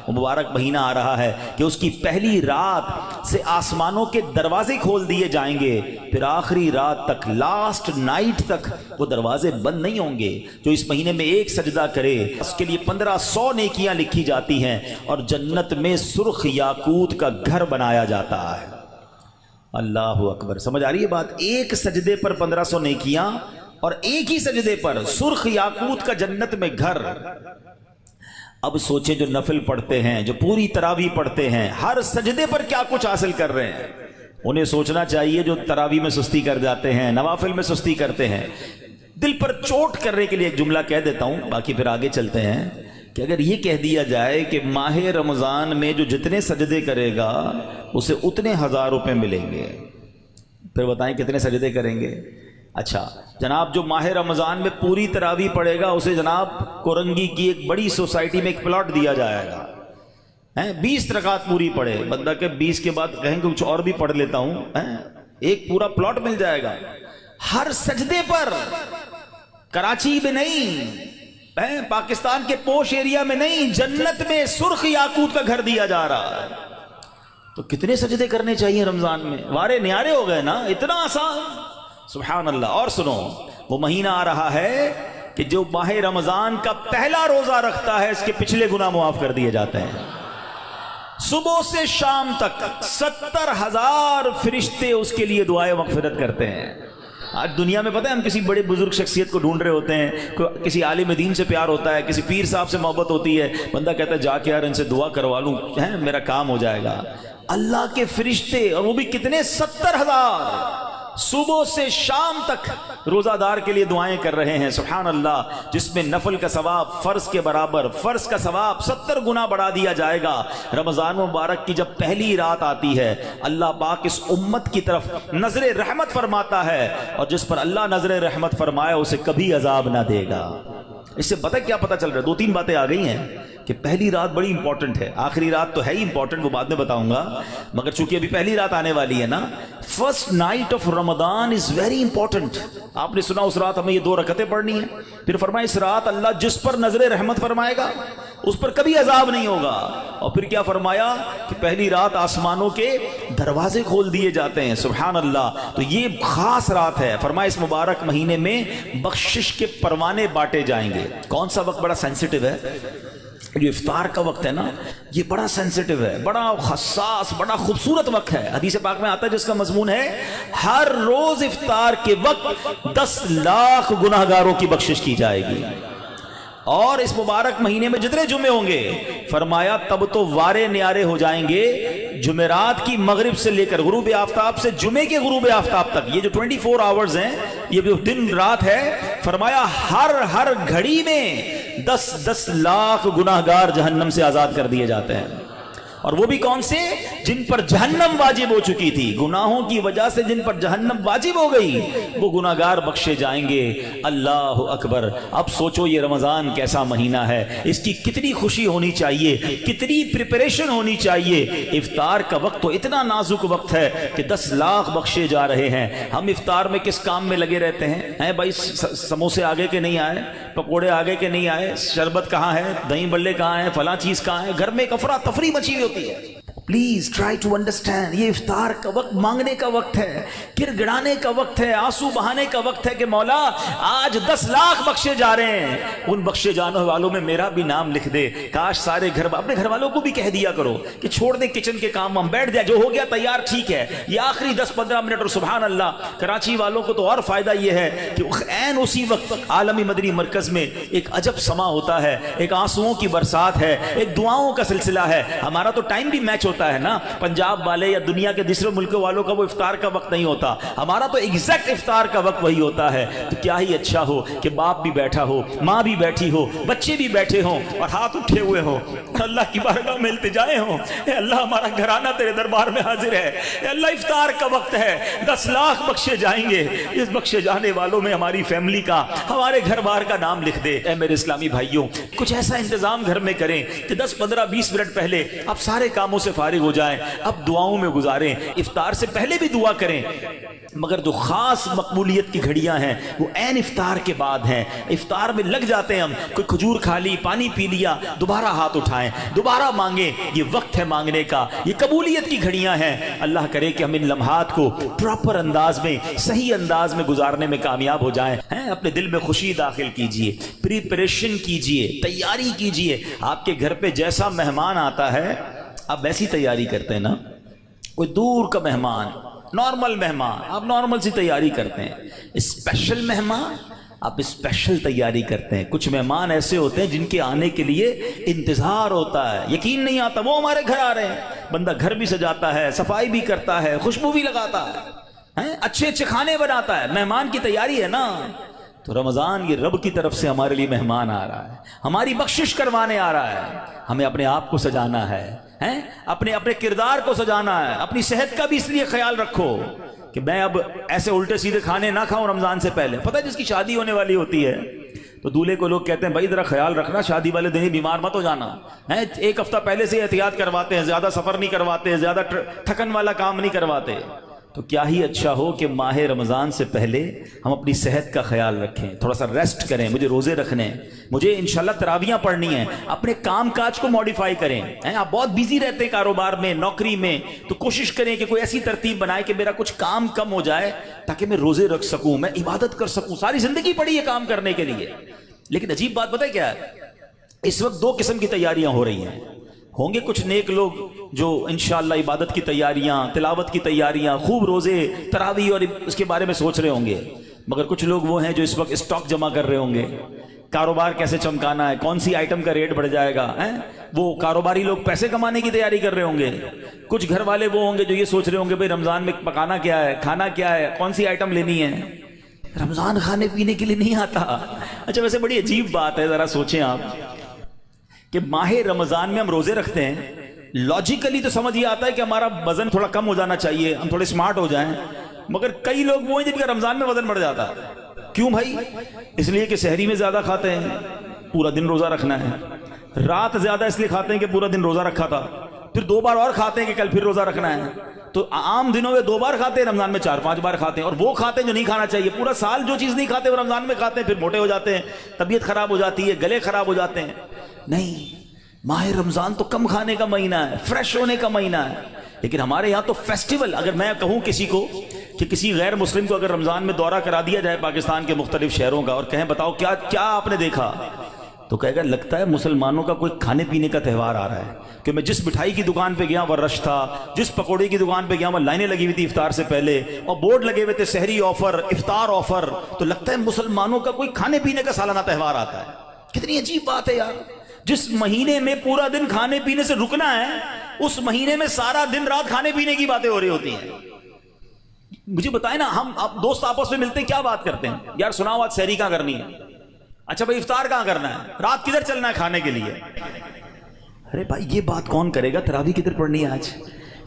وہ مبارک مہینہ آ رہا ہے کہ اس کی پہلی رات سے آسمانوں کے دروازے کھول دیے جائیں گے، پھر آخری رات تک، لاسٹ نائٹ تک وہ دروازے بند نہیں ہوں گے۔ جو اس مہینے میں ایک سجدہ کرے اس کے لیے 1500 نیکیاں لکھی جاتی ہیں اور جنت میں سرخ یاقوت کا گھر بنایا جاتا ہے۔ اللہ اکبر، سمجھ آ رہی ہے بات؟ ایک سجدے پر 1500 نیکیاں اور ایک ہی سجدے پر سرخ یاقوت کا جنت میں گھر۔ اب سوچیں جو نفل پڑھتے ہیں، جو پوری تراویح پڑھتے ہیں، ہر سجدے پر کیا کچھ حاصل کر رہے ہیں۔ انہیں سوچنا چاہیے جو تراویح میں سستی کر جاتے ہیں، نوافل میں سستی کرتے ہیں۔ دل پر چوٹ کرنے کے لیے ایک جملہ کہہ دیتا ہوں، باقی پھر آگے چلتے ہیں، کہ اگر یہ کہہ دیا جائے کہ ماہ رمضان میں جو جتنے سجدے کرے گا اسے اتنے 1000 روپے ملیں گے، پھر بتائیں کتنے سجدے کریں گے؟ اچھا جناب، جو ماہ رمضان میں پوری تراویح پڑھے گا اسے جناب کورنگی کی ایک بڑی سوسائٹی میں ایک پلاٹ دیا جائے گا، 20 رکعت پوری پڑھے، بندہ کہ 20 کے بعد کہیں کچھ اور بھی پڑھ لیتا ہوں، ایک پورا پلاٹ مل جائے گا ہر سجدے پر۔ کراچی میں نہیں، پاکستان کے پوش ایریا میں نہیں، جنت میں سرخ یاقوت کا گھر دیا جا رہا ہے۔ تو کتنے سجدے کرنے چاہیے رمضان میں؟ وارے نیارے ہو گئے نا، اتنا آسان، سبحان اللہ۔ اور سنو، وہ مہینہ آ رہا ہے کہ جو ماہ رمضان کا پہلا روزہ رکھتا ہے اس کے پچھلے گناہ معاف کر دیے جاتے ہیں۔ صبح سے شام تک 70,000 فرشتے اس کے لیے دعائے مغفرت کرتے ہیں۔ آج دنیا میں پتہ ہے ہم کسی بڑے بزرگ شخصیت کو ڈھونڈ رہے ہوتے ہیں، کسی عالم دین سے پیار ہوتا ہے، کسی پیر صاحب سے محبت ہوتی ہے، بندہ کہتا ہے جا کے یار ان سے دعا کروا لوں، میرا کام ہو جائے گا۔ اللہ کے فرشتے، اور وہ بھی کتنے، 70,000 صبح سے شام تک روزہ دار کے لیے دعائیں کر رہے ہیں، سبحان اللہ، جس میں نفل کا ثواب فرض کے برابر، فرض کا ثواب 70 گنا بڑھا دیا جائے گا۔ رمضان مبارک کی جب پہلی رات آتی ہے، اللہ پاک اس امت کی طرف نظر رحمت فرماتا ہے، اور جس پر اللہ نظر رحمت فرمائے اسے کبھی عذاب نہ دے گا۔ اس سے کیا پتہ چل رہا ہے؟ 2-3 باتیں آ گئی ہیں کہ پہلی رات بڑی امپورٹنٹ ہے، آخری رات تو ہے ہی امپورٹنٹ، وہ بعد میں بتاؤں گا، مگر چونکہ ابھی پہلی رات آنے والی ہے نا، first night of Ramzan is very important. آپ نے سنا اس رات ہمیں یہ 2 رکعتیں پڑھنی ہیں، پھر فرمایا اس رات اللہ جس پر نظر رحمت فرمائے گا اس پر کبھی عذاب نہیں ہوگا، اور پھر کیا فرمایا کہ پہلی رات آسمانوں کے دروازے کھول دیے جاتے ہیں، سبحان اللہ۔ تو یہ خاص رات ہے، فرمایا اس مبارک مہینے میں بخشش کے پروانے بانٹے جائیں گے۔ کون سا وقت بڑا سینسٹیو ہے؟ جو افطار کا وقت ہے نا، یہ بڑا سینسٹیو ہے، بڑا حساس، بڑا خوبصورت وقت ہے۔ حدیث پاک میں آتا ہے جس کا مضمون ہے ہر روز افطار کے وقت 10 لاکھ گناہگاروں کی بخشش کی جائے گی، اور اس مبارک مہینے میں جتنے جمعے ہوں گے، فرمایا تب تو وارے نیارے ہو جائیں گے، جمعرات کی مغرب سے لے کر غروب آفتاب سے جمعے کے غروب آفتاب تک، یہ جو 24 آورز ہیں، یہ جو دن رات ہے، فرمایا ہر گھڑی میں 10 لاکھ گناہگار جہنم سے آزاد کر دیے جاتے ہیں۔ اور وہ بھی کون سے؟ جن پر جہنم واجب ہو چکی تھی، گناہوں کی وجہ سے جن پر جہنم واجب ہو گئی، وہ گناہگار بخشے جائیں گے۔ اللہ اکبر۔ اب سوچو یہ رمضان کیسا مہینہ ہے، اس کی کتنی خوشی ہونی چاہیے، کتنی پریپریشن ہونی چاہیے۔ افطار کا وقت تو اتنا نازک وقت ہے کہ 10 لاکھ بخشے جا رہے ہیں۔ ہم افطار میں کس کام میں لگے رہتے ہیں؟ بھائی سموسے آگے کے نہیں آئے، پکوڑے آگے کے نہیں آئے، شربت کہاں ہے، دہی بلے کہاں ہیں، فلاں چیز کہاں ہے، گھر میں ایک افراتفری مچی ہوئی ہوتی ہے۔ پلیز ٹرائی ٹو انڈرسٹینڈ، یہ افطار کا وقت مانگنے کا وقت ہے، گر گڑانے کا وقت ہے، آنسو بہانے کا وقت ہے کہ مولا آج 10 لاکھ بخشے جا رہے ہیں، ان بخشے جانے والوں میں میرا بھی نام لکھ دے۔ کاش سارے اپنے گھر والوں کو بھی کہہ دیا کرو کہ چھوڑ دے کچن کے کام، ہم بیٹھ جائے، جو ہو گیا تیار ٹھیک ہے، یہ آخری 10-15 منٹ۔ اور سبحان اللہ، کراچی والوں کو تو اور فائدہ یہ ہے کہ عین اسی وقت عالمی مدنی مرکز میں ایک عجب سما ہوتا ہے، ایک آنسوؤں کی برسات ہے، ایک دعاؤں کا سلسلہ ہے۔ ہمارا تو ٹائم بھی میچ ہوتا ہے نا، پنجاب والے یا دنیا کے دوسرے ملکوں والوں کا وہ افطار کا وقت نہیں ہوتا، ہمارا تو ایگزیکٹ افطار کا وقت وہی ہوتا ہے۔ تو کیا ہی اچھا ہو کہ باپ بھی بیٹھا ہو، ماں بھی بیٹھی ہو، بچے بھی بیٹھے ہوں اور ہاتھ اٹھے ہوئے ہوں، اللہ کی بارگاہ میں التجائیں ہوں، اے اللہ ہمارا گھرانہ تیرے دربار میں حاضر ہے، اے اللہ افطار کا وقت ہے، 10 لاکھ بخشے جائیں گے، اس بخشے جانے والوں میں ہماری فیملی کا، ہمارے گھر بار کا نام لکھ دے۔ اے میرے اسلامی بھائیوں، کچھ ایسا انتظام گھر میں کریں کہ 10-15-20 منٹ پہلے آپ سارے کاموں سے فارغ فارغ ہو جائیں اب دعاؤں میں گزاریں، افطار سے پہلے بھی دعا کریں، مگر جو خاص مقبولیت کی گھڑیاں ہیں وہ عین افطار کے بعد ہیں۔ افطار میں لگ جاتے ہیں ہم، کوئی کھجور کھا لی، پانی پی لیا، دوبارہ ہاتھ اٹھائیں، دوبارہ مانگیں، یہ وقت ہے مانگنے کا، یہ قبولیت کی گھڑیاں ہیں۔ اللہ کرے کہ ہم ان لمحات کو پراپر انداز میں، صحیح انداز میں گزارنے میں کامیاب ہو جائیں۔ اپنے دل میں خوشی داخل کیجئے، پریپریشن کیجئے، تیاری کیجئے۔ آپ کے گھر پہ جیسا مہمان آتا ہے آپ ویسی تیاری کرتے ہیں نا، کوئی دور کا مہمان، نارمل مہمان، آپ نارمل سی تیاری کرتے ہیں۔ اسپیشل مہمان آپ اسپیشل تیاری کرتے ہیں۔ کچھ مہمان ایسے ہوتے ہیں جن کے آنے کے لیے انتظار ہوتا ہے، یقین نہیں آتا وہ ہمارے گھر آ رہے ہیں۔ بندہ گھر بھی سجاتا ہے، صفائی بھی کرتا ہے، خوشبو بھی لگاتا ہے، اچھے اچھے کھانے بناتا ہے، مہمان کی تیاری ہے نا۔ تو رمضان یہ رب کی طرف سے ہمارے لیے مہمان آ رہا ہے، ہماری بخشش کروانے آ رہا ہے۔ ہمیں اپنے آپ کو سجانا ہے، اپنے کردار کو سجانا ہے۔ اپنی صحت کا بھی اس لیے خیال رکھو کہ میں اب ایسے الٹے سیدھے کھانے نہ کھاؤں رمضان سے پہلے۔ پتہ ہے جس کی شادی ہونے والی ہوتی ہے تو دولہے کو لوگ کہتے ہیں بھائی ذرا خیال رکھنا، شادی والے دن ہی بیمار مت ہو جانا، ایک ہفتہ پہلے سے احتیاط کرواتے ہیں، زیادہ سفر نہیں کرواتے، زیادہ تھکن والا کام نہیں کرواتے۔ تو کیا ہی اچھا ہو کہ ماہ رمضان سے پہلے ہم اپنی صحت کا خیال رکھیں، تھوڑا سا ریسٹ کریں۔ مجھے روزے رکھنے ہیں، مجھے انشاءاللہ تراویحاں پڑھنی ہیں، اپنے کام کاج کو موڈیفائی کریں۔ آپ بہت بیزی رہتے ہیں کاروبار میں، نوکری میں، تو کوشش کریں کہ کوئی ایسی ترتیب بنائے کہ میرا کچھ کام کم ہو جائے تاکہ میں روزے رکھ سکوں، میں عبادت کر سکوں۔ ساری زندگی پڑی ہے کام کرنے کے لیے، لیکن عجیب بات پتہ ہے کیا ہے، اس وقت دو قسم کی تیاریاں ہو رہی ہیں۔ ہوں گے کچھ نیک لوگ جو انشاءاللہ عبادت کی تیاریاں، تلاوت کی تیاریاں، خوب روزے، تراویح اور اس کے بارے میں سوچ رہے ہوں گے، مگر کچھ لوگ وہ ہیں جو اس وقت اسٹاک جمع کر رہے ہوں گے، کاروبار کیسے چمکانا ہے، کون سی آئٹم کا ریٹ بڑھ جائے گا، وہ کاروباری لوگ پیسے کمانے کی تیاری کر رہے ہوں گے۔ کچھ گھر والے وہ ہوں گے جو یہ سوچ رہے ہوں گے بھئی رمضان میں پکانا کیا ہے، کھانا کیا ہے، کون سی آئٹم لینی ہے۔ رمضان کھانے پینے کے لیے نہیں آتا۔ اچھا ویسے بڑی عجیب بات ہے، ذرا سوچیں آپ کہ ماہ رمضان میں ہم روزے رکھتے ہیں، لاجیکلی تو سمجھ یہ آتا ہے کہ ہمارا وزن تھوڑا کم ہو جانا چاہیے، ہم تھوڑے سمارٹ ہو جائیں، مگر کئی لوگ وہ ہیں جن کا رمضان میں وزن بڑھ جاتا ہے۔ کیوں بھائی؟ اس لیے کہ سحری میں زیادہ کھاتے ہیں، پورا دن روزہ رکھنا ہے، رات زیادہ اس لیے کھاتے ہیں کہ پورا دن روزہ رکھا تھا، پھر 2 بار اور کھاتے ہیں کہ کل پھر روزہ رکھنا ہے۔ تو عام دنوں میں 2 بار کھاتے ہیں، رمضان میں 4-5 بار کھاتے ہیں، اور وہ کھاتے ہیں جو نہیں کھانا چاہیے۔ پورا سال جو چیز نہیں کھاتے وہ رمضان میں کھاتے ہیں، پھر موٹے ہو جاتے ہیں، طبیعت خراب ہو جاتی ہے، گلے خراب ہو جاتے ہیں۔ نہیں، ماہ رمضان تو کم کھانے کا مہینہ ہے، فریش ہونے کا مہینہ ہے۔ لیکن ہمارے یہاں تو فیسٹیول، اگر میں کہوں کسی کو کہ کسی غیر مسلم کو اگر رمضان میں دورہ کرا دیا جائے پاکستان کے مختلف شہروں کا اور کہیں بتاؤ کیا آپ نے دیکھا، تو کہے گا لگتا ہے مسلمانوں کا کوئی کھانے پینے کا تہوار آ رہا ہے، کہ میں جس مٹھائی کی دکان پہ گیا وہ رش تھا، جس پکوڑے کی دکان پہ گیا وہ لائنیں لگی ہوئی تھی افطار سے پہلے، اور بورڈ لگے ہوئے تھے سحری آفر، افطار آفر، تو لگتا ہے مسلمانوں کا کوئی کھانے پینے کا سالانہ تہوار آتا ہے۔ کتنی عجیب بات ہے یار، جس مہینے میں پورا دن کھانے پینے سے رکنا ہے، اس مہینے میں سارا دن رات کھانے پینے کی باتیں ہو رہی ہوتی ہیں۔ مجھے بتائیں نا، ہم دوست آپس میں ملتے ہیں کیا بات کرتے ہیں؟ یار سناؤ آج سحری کہاں کرنی ہے؟ اچھا بھائی افطار کہاں کرنا ہے؟ رات کدھر چلنا ہے کھانے کے لیے؟ ارے بھائی یہ بات کون کرے گا؟ تراویح کدھر پڑھنی ہے آج؟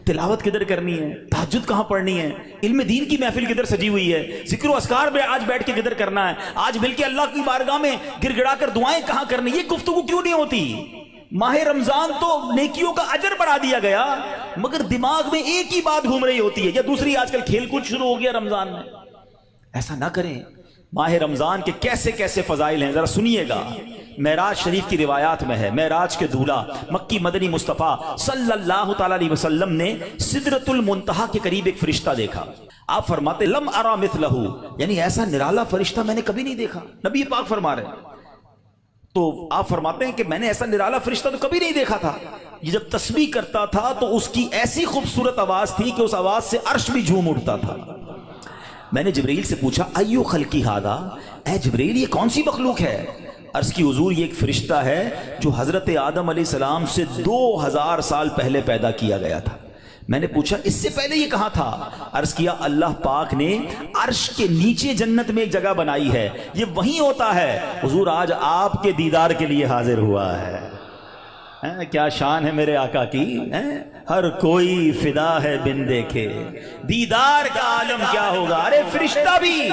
تلاوت کدھر کرنی ہے؟ تہجد کہاں پڑھنی ہے؟ علم دین کی محفل کدھر سجی ہوئی ہے؟ ذکر و اذکار میں آج بیٹھ کے کدھر کرنا ہے؟ آج مل کے اللہ کی بارگاہ میں گر گڑا کر دعائیں کہاں کرنی؟ یہ گفتگو کیوں نہیں ہوتی؟ ماہ رمضان تو نیکیوں کا اجر بڑھا دیا گیا، مگر دماغ میں ایک ہی بات گھوم رہی ہوتی ہے، یا دوسری آج کل کھیل کود شروع ہو گیا رمضان میں۔ ایسا نہ کریں۔ ماہ رمضان کے کیسے کیسے فضائل ہیں ذرا سنیے گا۔ معراج شریف کی روایات میں ہے، معراج کے دولہ مکی مدنی مصطفیٰ صلی اللہ تعالی علیہ وسلم نے سدرۃ المنتہا کے قریب ایک فرشتہ دیکھا۔ آپ فرماتے لم ارا مثلہ، یعنی ایسا نرالا فرشتہ میں نے کبھی نہیں دیکھا۔ نبی پاک فرما رہے ہیں، تو آپ فرماتے ہیں کہ میں نے ایسا نرالا فرشتہ تو کبھی نہیں دیکھا تھا۔ یہ جب تسبیح کرتا تھا تو اس کی ایسی خوبصورت آواز تھی کہ اس آواز سے عرش بھی جھوم اٹھتا تھا۔ میں نے جبرائیل سے پوچھا ایو خلقی ھذا، اے جبرائیل یہ کون سی مخلوق ہے؟ عرض کی حضور یہ ایک فرشتہ ہے جو حضرت آدم علیہ السلام سے 2000 سال پہلے پیدا کیا گیا تھا۔ میں نے پوچھا اس سے پہلے یہ کہاں تھا؟ عرض کیا اللہ پاک نے عرش کے نیچے جنت میں ایک جگہ بنائی ہے، یہ وہیں ہوتا ہے۔ حضور آج آپ کے دیدار کے لیے حاضر ہوا ہے۔ کیا شان ہے میرے آقا کی، ہر کوئی فدا ہے بن دیکھے، دیدار کا عالم کیا ہوگا۔ ارے فرشتہ بھی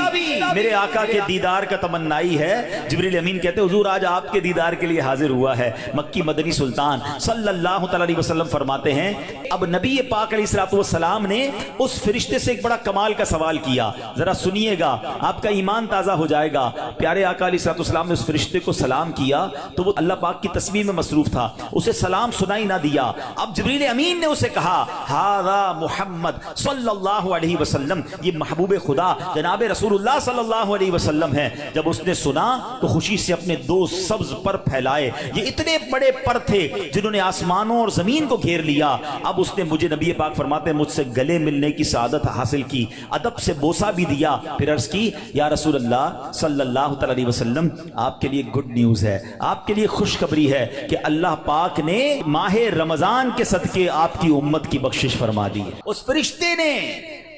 میرے آقا کے دیدار کا تمنائی ہے۔ جبریل امین کہتے حضور آج آپ کے دیدار کے لیے حاضر ہوا ہے۔ مکی مدنی سلطان صلی اللہ تعالی علیہ وسلم فرماتے ہیں اب نبی پاک علیہ الصلوۃ والسلام نے اس فرشتے سے ایک بڑا کمال کا سوال کیا، ذرا سنیے گا آپ کا ایمان تازہ ہو جائے گا۔ پیارے آقا علیہ الصلوۃ والسلام نے اس فرشتے کو سلام کیا تو وہ اللہ پاک کی تسبیح میں مصروف تھا، اسے سلام سنائی نہ دیا۔ اب جبریل امین نے اسے کہا ہذا محمد صلی اللہ علیہ وسلم، یہ محبوب خدا جناب رسول اللہ صلی اللہ علیہ وسلم ہے۔ جب اس نے سنا تو خوشی سے اپنے دو سبز پر پھیلائے، یہ اتنے بڑے پر تھے جنہوں نے آسمانوں اور زمین کو گھیر لیا۔ اب اس نے مجھے نبی پاک فرماتے ہیں مجھ سے گلے ملنے کی سعادت حاصل کی، ادب سے بوسہ بھی دیا، پھر عرض کی یا رسول اللہ صلی اللہ تعالی علیہ وسلم آپ کے لیے گڈ نیوز ہے، آپ کے لیے خوشخبری ہے کہ اللہ پاک نے ماہ رمضان کے صدقے آپ کی امت کی بخشش فرما دی ہے۔ اس فرشتے نے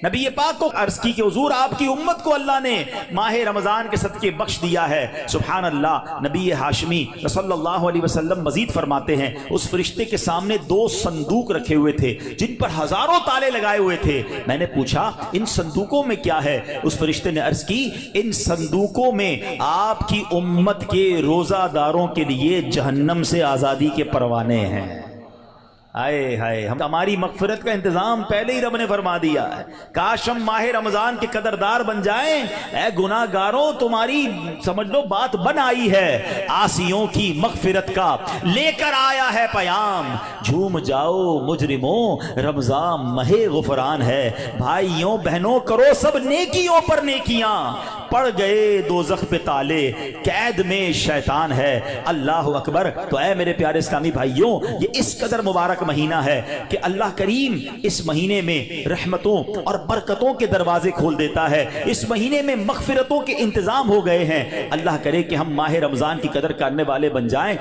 نبی پاک کو عرض کی کہ حضور آپ کی امت کو اللہ نے ماہ رمضان کے صدقے بخش دیا ہے۔ سبحان اللہ۔ نبی ہاشمی صلی اللہ علیہ وسلم مزید فرماتے ہیں اس فرشتے کے سامنے دو صندوق رکھے ہوئے تھے جن پر ہزاروں تالے لگائے ہوئے تھے۔ میں نے پوچھا ان صندوقوں میں کیا ہے؟ اس فرشتے نے عرض کی ان صندوقوں میں آپ کی امت کے روزہ داروں کے لیے جہنم سے آزادی کے پروانے ہیں۔ آئے ہائے، ہماری مغفرت کا انتظام پہلے ہی رب نے فرما دیا ہے۔ کاش ہم ماہ رمضان کے قدردار بن جائیں۔ اے گناہ گاروں تمہاری سمجھ لو بات بن آئی ہے، عاصیوں کی مغفرت کا لے کر آیا ہے پیام۔ جھوم جاؤ مجرموں رمضان ماہ غفران ہے، بھائیوں بہنوں کرو سب نیکیوں پر نیکیاں، پڑ گئے دوزخ پہ تالے قید میں شیطان ہے۔ اللہ اکبر۔ تو اے میرے پیارے اسلامی بھائیوں یہ اس قدر مبارک مہینہ ہے کہ اللہ کریم اس مہینے میں رحمتوں اور برکتوں کے دروازے کھول دیتا ہے، اس مہینے میں مغفرتوں کے انتظام ہو گئے ہیں۔ اللہ کرے کہ ہم ماہ رمضان کی قدر کرنے والے بن جائیں۔